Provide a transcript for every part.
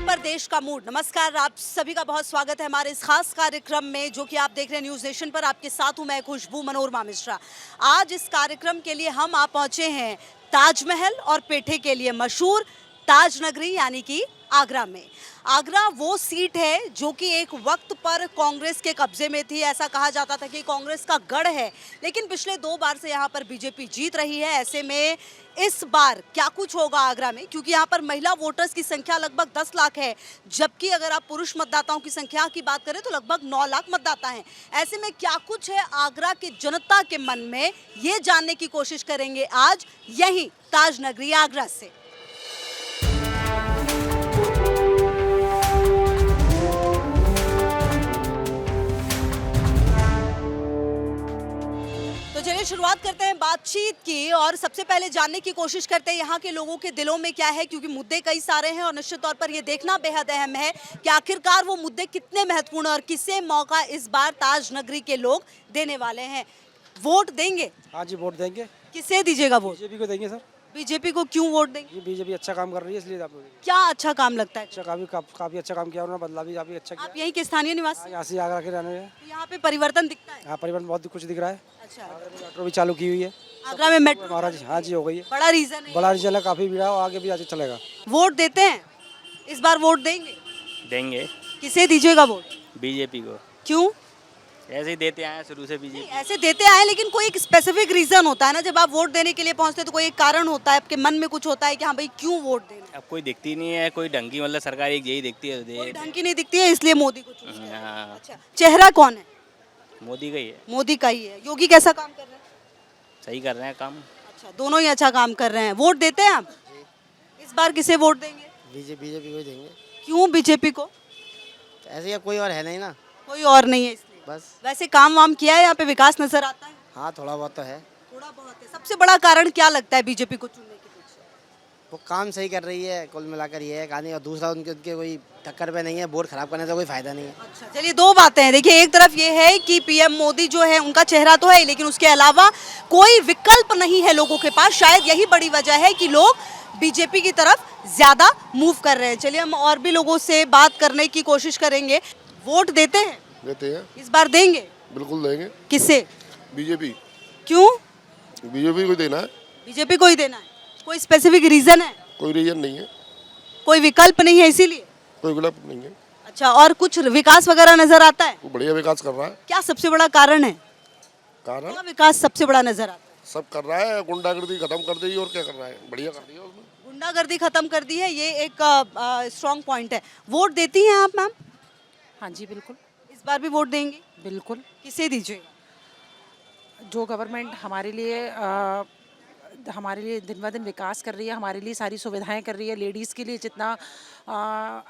पर देश का मूड। नमस्कार, आप सभी का बहुत स्वागत है हमारे इस खास कार्यक्रम में जो कि आप देख रहे हैं न्यूज नेशन पर। आपके साथ हूं मैं खुशबू मनोरमा मिश्रा। आज इस कार्यक्रम के लिए हम आप पहुंचे हैं ताजमहल और पेठे के लिए मशहूर ताज नगरी यानी कि आगरा में। आगरा वो सीट है जो कि एक वक्त पर कांग्रेस के कब्जे में थी। ऐसा कहा जाता था कि कांग्रेस का गढ़ है, लेकिन पिछले 2 बार से यहाँ पर बीजेपी जीत रही है। ऐसे में इस बार क्या कुछ होगा आगरा में, क्योंकि यहाँ पर महिला वोटर्स की संख्या लगभग 10 लाख है, जबकि अगर आप पुरुष मतदाताओं की संख्या की बात करें तो लगभग 9 लाख मतदाता हैं। ऐसे में क्या कुछ है आगरा की जनता के मन में, ये जानने की कोशिश करेंगे आज यही ताज नगरी आगरा से। तो चलिए शुरुआत करते हैं बातचीत की और सबसे पहले जानने की कोशिश करते हैं यहाँ के लोगों के दिलों में क्या है, क्योंकि मुद्दे कई सारे हैं और निश्चित तौर पर ये देखना बेहद अहम है कि आखिरकार वो मुद्दे कितने महत्वपूर्ण और किसे मौका इस बार ताज नगरी के लोग देने वाले हैं। वोट देंगे? हाँ जी, वोट देंगे। किसे दीजिएगा वोट? बीजेपी को देंगे सर। बीजेपी को क्यों वोट देंगे? बीजेपी अच्छा काम कर रही है इसलिए आप लोग क्या अच्छा काम लगता है? अच्छा काफी अच्छा काम किया उन्होंने, बदला भी काफी अच्छा आप किया। यहीं के स्थानीय निवासी? यहाँ से आगरा के रहने हैं। तो यहाँ पे परिवर्तन दिखता है? हाँ, परिवर्तन बहुत कुछ दिख रहा है। अच्छा, आगरा में मेट्रो भी चालू की हुई है। आगरा में मेट्रो महाराज हाँ जी हो गई है। बड़ा रीजन है? बड़ा रिजल्ट है, काफी भीड़ है और आगे भी आज चलेगा। वोट देते हैं? इस बार वोट देंगे? देंगे। किसे दीजिएगा वोट? बीजेपी को। क्यों? ऐसे ही देते आए हैं शुरू से बीजेपी। ऐसे देते आए, लेकिन कोई एक स्पेसिफिक रीजन होता है ना, जब आप वोट देने के लिए पहुंचते हैं तो कोई एक कारण होता है, आपके मन में कुछ होता है कि हाँ भाई क्यों वोट देना। अब कोई दिखती नहीं है, कोई ढंग की मतलब सरकार एक यही दिखती है कोई दे। ढंग की नहीं दिखती है इसलिए मोदी को चूज किया। हाँ, अच्छा, चेहरा कौन है? मोदी का ही है। मोदी का ही है। योगी कैसा काम कर रहे हैं? सही कर रहे हैं काम। अच्छा, दोनों ही अच्छा काम कर रहे हैं। वोट देते हैं आप? इस बार किसे वोट देंगे? बीजेपी को ही देंगे। क्यों बीजेपी को? ऐसे या कोई और है नहीं ना, कोई और नहीं है इसलिए? बस। वैसे काम वाम किया है यहाँ पे, विकास नजर आता है? हाँ, थोड़ा बहुत तो है। थोड़ा बहुत है। सबसे बड़ा कारण क्या लगता है बीजेपी को चुनने के पीछे? वो काम सही कर रही है, कुल मिलाकर ये है कहानी। और दूसरा उनके उनके कोई टक्कर पे नहीं है, वोट खराब करने से कोई फायदा नहीं है। अच्छा, चलिए 2 बातें हैं। देखिए, एक तरफ ये है कि पीएम मोदी जो है उनका चेहरा तो है, लेकिन उसके अलावा कोई विकल्प नहीं है लोगों के पास। शायद यही बड़ी वजह है कि लोग बीजेपी की तरफ ज्यादा मूव कर रहे हैं। चलिए हम और भी लोगों से बात करने की कोशिश करेंगे। वोट देते हैं? देते हैं। इस बार देंगे? बिल्कुल देंगे। किसे? बीजेपी। क्यों बीजेपी को देना है। बीजेपी को ही देना है? कोई स्पेसिफिक रीजन है? कोई रीजन नहीं है, कोई विकल्प नहीं है इसीलिए? कोई विकल्प नहीं है। अच्छा, और कुछ विकास वगैरह नजर आता है? वो बढ़िया विकास कर रहा है। क्या सबसे बड़ा कारण है? कारण क्या विकास सबसे बड़ा नजर आता है? सब कर रहा है, गुंडागर्दी खत्म कर दी और क्या कर रहा है, बढ़िया कर दिया उसने। गुंडागर्दी खत्म कर दी है, ये एक स्ट्रॉन्ग पॉइंट है। वोट देती हैं आप मैम? हाँ जी, बिल्कुल इस बार भी वोट देंगे? बिल्कुल। किसे दीजिएगा? जो गवर्नमेंट हमारे लिए दिन ब दिन विकास कर रही है, हमारे लिए सारी सुविधाएं कर रही है, लेडीज़ के लिए जितना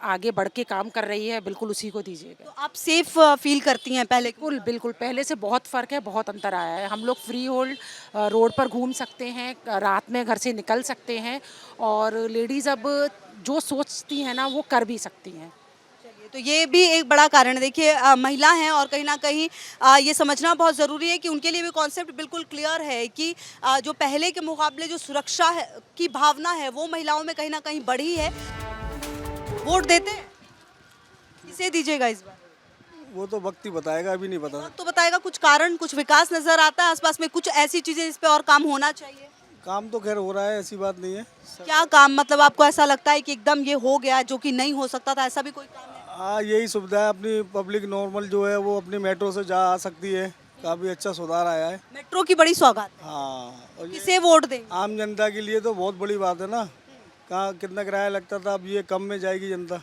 आगे बढ़ के काम कर रही है, बिल्कुल उसी को दीजिएगा। तो आप सेफ फील करती हैं पहले? बिल्कुल बिल्कुल, पहले से बहुत फ़र्क है, बहुत अंतर आया है। हम लोग फ्री होल्ड रोड पर घूम सकते हैं, रात में घर से निकल सकते हैं, और लेडीज़ अब जो सोचती हैं ना वो कर भी सकती हैं। तो ये भी एक बड़ा कारण है। देखिए, महिला हैं और कहीं ना कहीं ये समझना बहुत ज़रूरी है कि उनके लिए भी कॉन्सेप्ट बिल्कुल क्लियर है कि जो पहले के मुकाबले जो सुरक्षा है की भावना है वो महिलाओं में कहीं ना कहीं बढ़ी है। वोट देते हैं? किसे दीजिएगा इस बार? वो तो वक्त ही बताएगा, अभी नहीं पता। तो बताएगा कुछ कारण, कुछ विकास नज़र आता है आसपास में, कुछ ऐसी चीज़ें इस पे और काम होना चाहिए? काम तो खैर हो रहा है, ऐसी बात नहीं है। क्या काम, मतलब आपको ऐसा लगता है कि एकदम ये हो गया जो कि नहीं हो सकता था, ऐसा भी कोई काम है? हाँ, यही सुविधा है, अपनी पब्लिक नॉर्मल जो है वो अपनी मेट्रो से जा आ सकती है, काफ़ी अच्छा सुधार आया है। मेट्रो की बड़ी सौगात है। हाँ, और ये किसे वोट देंगे? आम जनता के लिए तो बहुत बड़ी बात है ना। कहाँ कितना किराया लगता था, अब ये कम में जाएगी जनता।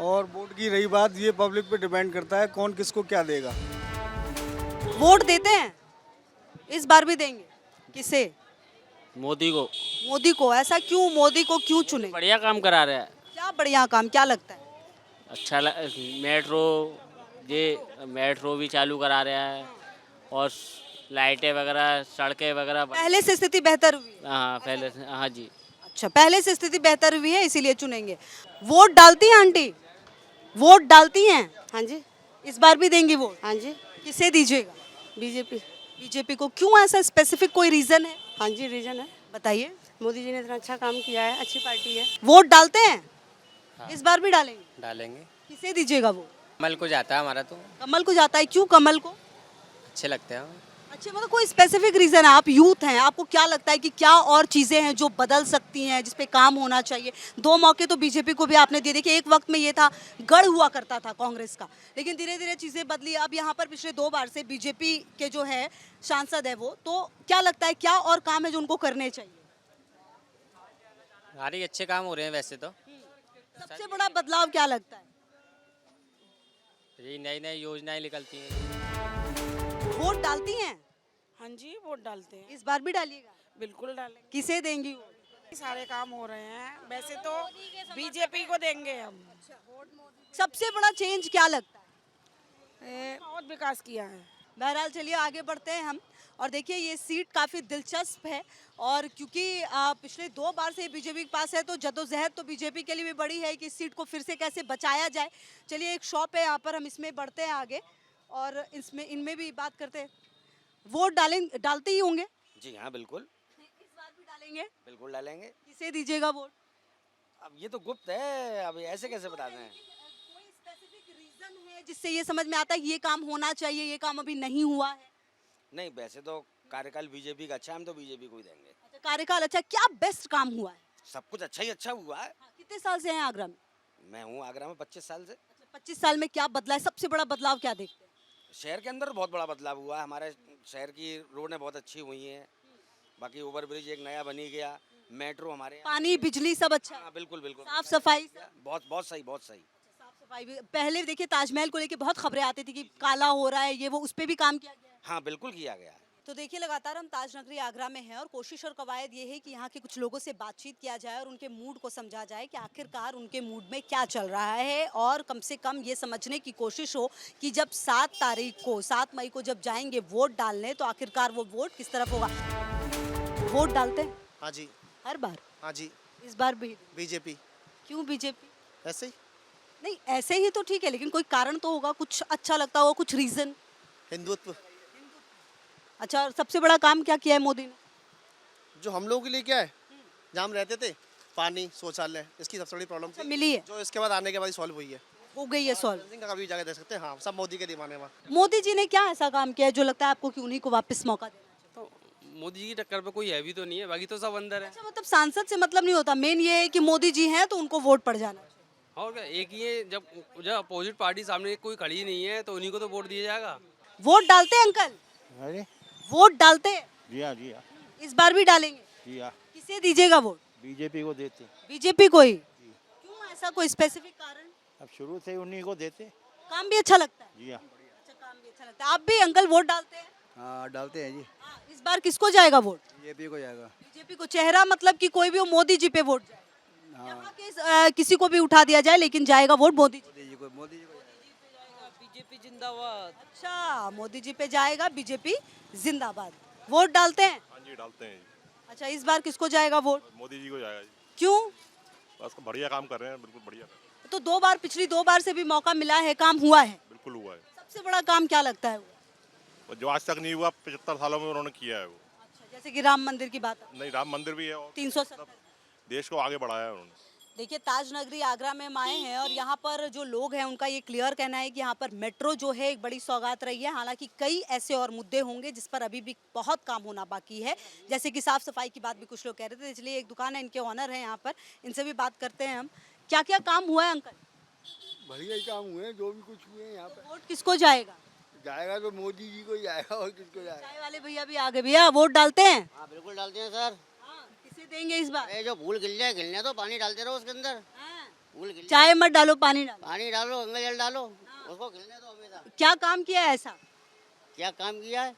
और वोट की रही बात, ये पब्लिक पे डिपेंड करता है कौन किसको क्या देगा। वोट देते हैं? इस बार भी देंगे? किसे? मोदी को। मोदी को? ऐसा क्यों? मोदी को क्यों चुने? बढ़िया काम करा रहा है। क्या बढ़िया काम, क्या लगता है? अच्छा मेट्रो भी चालू करा रहा है, और लाइटें वगैरह, सड़कें वगैरह। पहले से स्थिति बेहतर हुई है? हाँ पहले से, हाँ जी। अच्छा, पहले से स्थिति बेहतर हुई है इसीलिए चुनेंगे। वोट डालती हैं आंटी? वोट डालती हैं? हाँ जी। इस बार भी देंगी वोट? हाँ जी। किसे दीजिएगा? बीजेपी। बीजेपी को? क्यों, ऐसा स्पेसिफिक कोई रीजन है? हाँ जी, रीजन है, बताइए। मोदी जी ने इतना अच्छा काम किया है, अच्छी पार्टी है। वोट डालते हैं? इस बार भी डालेंगे? डालेंगे। किसे दीजिएगा वो? कमल को जाता है हमारा तो, कमल को जाता है, क्यों कमल को? अच्छे लगते हैं। अच्छा, मतलब कोई स्पेसिफिक रीजन है? आप यूथ हैं, आपको क्या लगता है कि क्या और चीजें हैं जो बदल सकती हैं, जिस पे काम होना चाहिए? 2 मौके तो बीजेपी को भी आपने दिए। देखिए, एक वक्त में ये था, गढ़ हुआ करता था कांग्रेस का, लेकिन धीरे धीरे चीजें बदली। अब यहाँ पर पिछले 2 बार से बीजेपी के जो है सांसद है वो, तो क्या लगता है क्या और काम है जो उनको करने चाहिए? सारे अच्छे काम हो रहे हैं वैसे तो। सबसे बड़ा बदलाव क्या लगता है? ये नई नई योजनाएं निकलती हैं। वोट डालती हैं? हाँ जी, वोट डालते हैं। इस बार भी डालिएगा? बिल्कुल डालेंगे। किसे देंगी वोट? सारे काम हो रहे हैं, वैसे तो बीजेपी को देंगे हम। सबसे बड़ा चेंज क्या लगता है? बहुत विकास किया है। बहरहाल चलिए आगे बढ़ते हैं हम। और देखिए, ये सीट काफ़ी दिलचस्प है, और क्योंकि पिछले 2 बार से बीजेपी के पास है, तो जद्दोजहद तो बीजेपी के लिए भी बड़ी है कि इस सीट को फिर से कैसे बचाया जाए। चलिए, एक शॉप है यहाँ पर, हम इसमें बढ़ते हैं आगे और इनमें भी बात करते हैं। वोट डालते ही होंगे? जी हाँ, बिल्कुल। इस बार भी डालेंगे? बिल्कुल डालेंगे। किसे दीजिएगा वोट? अब ये तो गुप्त है, अब ऐसे कैसे बता दें? कोई स्पेसिफिक रीजन है जिससे ये समझ में आता है ये काम होना चाहिए, ये काम अभी नहीं हुआ है? नहीं, वैसे तो कार्यकाल बीजेपी का अच्छा है, हम तो बीजेपी को ही देंगे। अच्छा, कार्यकाल अच्छा, क्या बेस्ट काम हुआ है? सब कुछ अच्छा ही अच्छा हुआ है। हाँ, कितने साल से हैं आगरा में? मैं हूँ आगरा में 25 साल से। 25 साल में क्या बदला है? सबसे बड़ा बदलाव क्या देखते हैं? शहर के अंदर बहुत बड़ा बदलाव हुआ है। हमारे शहर की रोडें बहुत अच्छी हुई हैं। बाकी ओवर ब्रिज एक नया बनी गया, मेट्रो हमारे यहाँ। पानी, बिजली सब अच्छा है? हाँ, बिल्कुल बिल्कुल। साफ सफाई सब? बहुत बहुत सही, बहुत सही। साफ सफाई भी। पहले देखिए, ताजमहल को लेके बहुत खबरें आती थी कि काला हो रहा है, ये वो, उस पे भी काम किया गया है? हाँ, बिल्कुल किया गया है। तो देखिए, लगातार हम ताज नगरी आगरा में हैं और कोशिश और कवायद ये है कि यहाँ के कुछ लोगों से बातचीत किया जाए और उनके मूड को समझा जाए कि आखिरकार उनके मूड में क्या चल रहा है, और कम से कम ये समझने की कोशिश हो कि जब 7 मई को जब जाएंगे वोट डालने, तो आखिरकार वो वोट किस तरफ होगा। वोट डालते हैं हाँ जी। हर बार? हाँ जी। इस बार भी? बीजेपी। क्यों बीजेपी? ऐसे ही। नहीं, ऐसे ही तो ठीक है, लेकिन कोई कारण तो होगा, कुछ अच्छा लगता होगा, कुछ रीजन। हिंदुत्व। अच्छा, और सबसे बड़ा काम क्या किया है मोदी ने? जो हम लोगों के लिए क्या है, जहाँ हम रहते थे, पानी, शौचालय, इसकी सबसे बड़ी प्रॉब्लम थी, मिली है? जो इसके बाद आने के बाद सॉल्व हुई है। हो गई है सॉल्व? कभी जाके देख सकते हैं। हाँ, सब मोदी के दीवाने में। मोदी जी ने क्या ऐसा काम किया है जो लगता है आपको कि उन्हीं को वापस मौका देना चाहिए? तो मोदी जी की टक्कर पे कोई है भी तो नहीं है, बाकी तो सब अंदर है। अच्छा, मतलब सांसद से मतलब नहीं होता, मेन ये है कि मोदी जी हैं तो उनको वोट पड़ जाना चाहिए। और क्या, एक ही है, जब अपोजिट पार्टी सामने कोई खड़ी नहीं है तो उन्हीं को तो वोट दिया जाएगा। वोट डालते हैं अंकल? अरे वोट डालते हैं? जी हाँ, जी हाँ, इस बार भी डालेंगे? जी हाँ। किसे दीजिएगा वोट? बीजेपी को देते। बीजेपी को ही? क्यों, ऐसा कोई स्पेसिफिक कारण? अब शुरू से ही उन्हीं को देते। काम भी अच्छा लगता है? जी हाँ। अच्छा, काम भी अच्छा लगता है। आप भी अंकल वोट डालते हैं? हाँ, डालते हैं जी। हाँ, इस बार किसको जाएगा वोट? बीजेपी को जाएगा। बीजेपी को। चेहरा मतलब कि कोई भी हो, मोदी जी पे वोट जाए? यहाँ के किसी को भी उठा दिया जाए, लेकिन जाएगा वोट मोदी जी? मोदी जी को बीजेपी जिंदाबाद। अच्छा, मोदी जी पे जाएगा, बीजेपी जिंदाबाद। वोट डालते हैं? हाँ जी, डालते हैं। अच्छा, इस बार किसको जाएगा वोट? मोदी जी को जाएगा जी। क्यों? बस बढ़िया काम कर रहे हैं, बिल्कुल बढ़िया। तो 2 बार, पिछली 2 बार से भी मौका मिला है, काम हुआ है? बिल्कुल हुआ है। सबसे बड़ा काम क्या लगता है हुआ? जो आज तक नहीं हुआ 75 सालों में उन्होंने किया है वो। अच्छा, जैसे कि राम मंदिर की बात है। नहीं, राम मंदिर भी है और 370। देश को आगे बढ़ाया है उन्होंने। देखिए, ताज नगरी आगरा में हम आए हैं और यहाँ पर जो लोग हैं उनका ये क्लियर कहना है कि यहाँ पर मेट्रो जो है एक बड़ी सौगात रही है। हालांकि कई ऐसे और मुद्दे होंगे जिस पर अभी भी बहुत काम होना बाकी है, जैसे कि साफ सफाई की बात भी कुछ लोग कह रहे थे। इसलिए एक दुकान है, इनके ऑनर है यहाँ पर, इनसे भी बात करते हैं हम। क्या क्या काम हुआ है अंकल? बढ़िया ही काम हुए हैं, जो भी कुछ हुए हैं यहाँ पे। वोट किसको जाएगा? जाएगा तो मोदी जी को ही जाएगा, और किसको जाएगा। चाय वाले भैया भी आ गए। भैया, वोट डालते हैं? हाँ, बिल्कुल डालते हैं सर। किसे देंगे इस बार? जो फूल खिल जाए, खिलने तो पानी डालते रहो उसके अंदर। फूल खिल चाय मत डालो, पानी डालो। पानी डालो, गंगा जल डालो, उसको खिलने दो हमेशा। क्या काम किया है ऐसा? क्या काम किया है?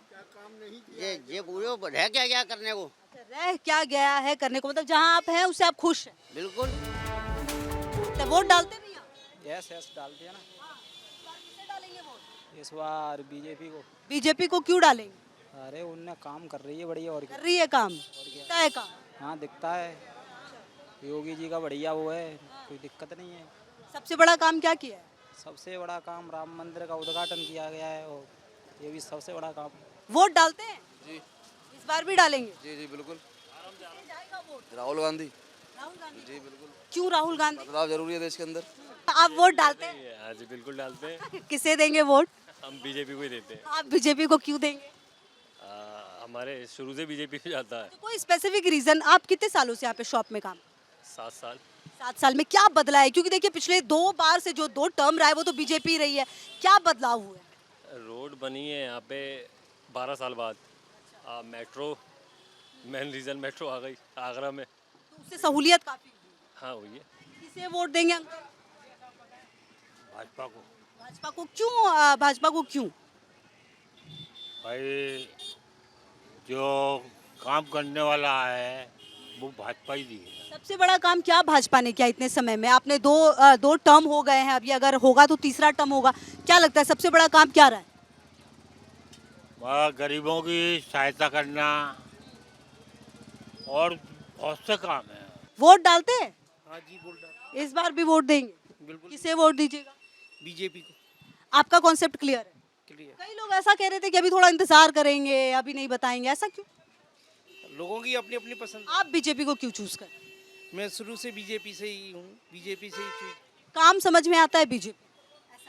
क्या काम नहीं किया। ये पूरे है क्या क्या करने को? रह क्या गया है करने को, मतलब जहाँ आप हैं उससे आप खुश हैं? बिल्कुल। तो वोट डालते भैया? यस यस, डालते हैं ना। किसे डालेंगे वोट? इस बार बीजेपी को। बीजेपी को क्यों डालेंगे? अरे उनने काम कर रही है बढ़िया। और कर रही है काम? दिखता है काम? हाँ, दिखता है। योगी जी का बढ़िया वो है, कोई दिक्कत नहीं है। सबसे बड़ा काम क्या किया है? सबसे बड़ा काम राम मंदिर का उद्घाटन किया गया है, और ये भी सबसे बड़ा काम। वोट डालते हैं? जी। इस बार भी डालेंगे? जी जी बिल्कुल। जाएगा वोट? राहुल गांधी। जी बिल्कुल, क्यों राहुल गांधी? बदलाव जरूरी है देश के अंदर। आप वोट डालते हैं? हाँ जी बिल्कुल डालते हैं। किसे देंगे वोट? हम बीजेपी को ही देते हैं। आप बीजेपी को क्यों देंगे? हमारे शुरू से बीजेपी में जाता है। कोई स्पेसिफिक रीजन? आप कितने सालों से यहाँ पे शॉप में काम? 7 साल। 7 साल में क्या बदला है? क्योंकि देखिए पिछले 2 बार से जो 2 टर्म रहा है वो तो बीजेपी रही है, क्या बदलाव हुआ है? रोड बनी है यहाँ पे 12 साल बाद। मेट्रो, मेन रीज़न मेट्रो आ गई आगरा में। तो उससे सहूलियत काफी हुई। हाँ हुई है। किसे वोट देंगे अंकल? भाजपा को। भाजपा को क्यों? भाजपा को क्यों? भाई जो काम करने वाला है वो भाजपा ही दी है। सबसे बड़ा काम क्या भाजपा ने किया इतने समय में? आपने दो टर्म हो गए हैं, अभी अगर होगा तो तीसरा टर्म होगा, क्या लगता है सबसे बड़ा काम क्या रहा है? गरीबों की सहायता करना और बहुत से काम है। वोट डालते हैं? हाँ जी, वोट डाल। इस बार भी वोट देंगे? बिल्कुल। किसे वोट दीजिएगा? बीजेपी को। आपका कॉन्सेप्ट क्लियर है? क्लियर। कई लोग ऐसा कह रहे थे कि अभी थोड़ा इंतजार करेंगे, अभी नहीं बताएंगे, ऐसा क्यों? लोगों की अपनी अपनी पसंद। आप बीजेपी को क्यों चूज करें? मैं शुरू से बीजेपी से ही हूँ, बीजेपी से ही काम समझ में आता है बीजेपी?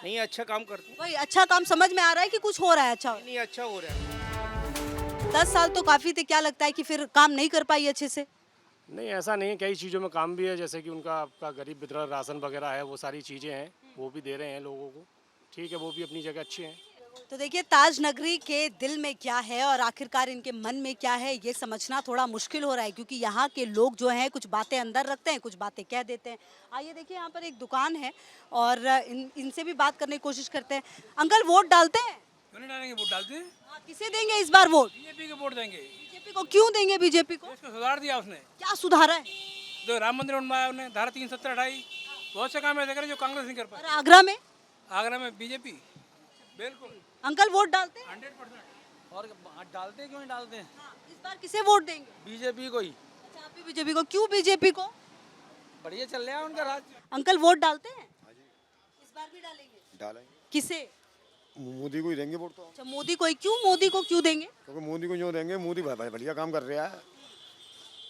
नहीं, अच्छा काम करती हूँ। वही अच्छा काम समझ में आ रहा है कि कुछ हो रहा है अच्छा? नहीं, अच्छा हो रहा है। 10 साल तो काफी थे, क्या लगता है कि फिर काम नहीं कर पाई अच्छे से? नहीं, ऐसा नहीं है, कई चीज़ों में काम भी है, जैसे कि उनका आपका गरीब वितरण राशन वगैरह है, वो सारी चीज़ें हैं, वो भी दे रहे हैं लोगों को। ठीक है, वो भी अपनी जगह अच्छे हैं। तो देखिए ताज नगरी के दिल में क्या है और आखिरकार इनके मन में क्या है ये समझना थोड़ा मुश्किल हो रहा है, क्योंकि यहाँ के लोग जो हैं कुछ बातें अंदर रखते हैं, कुछ बातें कह देते हैं। आइए देखिए यहाँ पर एक दुकान है और इनसे भी बात करने की कोशिश करते हैं। अंकल वोट डालते हैं? क्यों नहीं डालेंगे? वोट डालते हैं, किसे देंगे इस बार वोट? बीजेपी को वोट देंगे। बीजेपी को क्यों देंगे? बीजेपी को इसको सुधार दिया उसने, क्या सुधारा है? जो राम मंदिर बनवाया उन्होंने, धारा 370 हटाई, बहुत से काम ऐसे करे जो कांग्रेस नहीं कर और पाई। आगरा में? आगरा में बीजेपी बिल्कुल अंकल वोट डालते हैं? 100%। और डालते क्यों नहीं डालते हैं? इस बार किसे वोट देंगे? बीजेपी को ही। अच्छा आप भी बीजेपी को, क्यों बीजेपी को? बढ़िया चल रहा है उनका राज। अंकल वोट डालते हैं? इस बार भी डालेंगे? डालेंगे, किसे? मोदी को ही देंगे वोट तो। अच्छा मोदी को ही क्यों? मोदी को क्यों देंगे? क्योंकि मोदी को जो देंगे, मोदी बढ़िया काम कर रहा है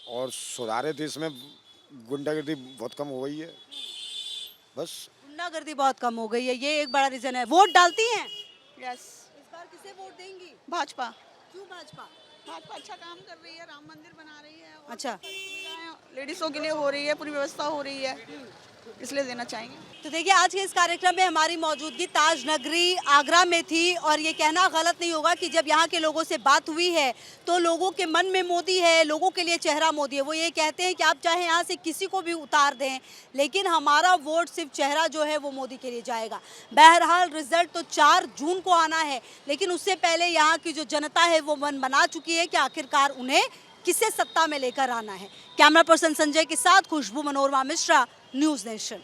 और सुधारे देश में गुंडागर्दी बहुत कम हो गई है। बस गुंडागर्दी बहुत कम हो गई है, ये एक बड़ा रीजन है। वोट डालती हैं? यस। इस बार किसे वोट देंगी? भाजपा। क्यों भाजपा? भाजपा अच्छा काम कर रही है, राम मंदिर बना रही है और अच्छा लेडीजों के लिए हो रही है, पूरी व्यवस्था हो रही है, इसलिए देना चाहेंगे। तो देखिए आज के इस कार्यक्रम में हमारी मौजूदगी ताज नगरी आगरा में थी और ये कहना गलत नहीं होगा कि जब यहाँ के लोगों से बात हुई है तो लोगों के मन में मोदी है, लोगों के लिए चेहरा मोदी है। वो ये कहते हैं कि आप चाहे यहाँ से किसी को भी उतार दें लेकिन हमारा वोट सिर्फ चेहरा जो है वो मोदी के लिए जाएगा। बहरहाल रिजल्ट तो 4 जून को आना है, लेकिन उससे पहले यहाँ की जो जनता है वो मन बना चुकी है कि आखिरकार उन्हें किसे सत्ता में लेकर आना है। कैमरा पर्सन संजय के साथ खुशबू मनोरमा मिश्रा, न्यूज़ नेशन।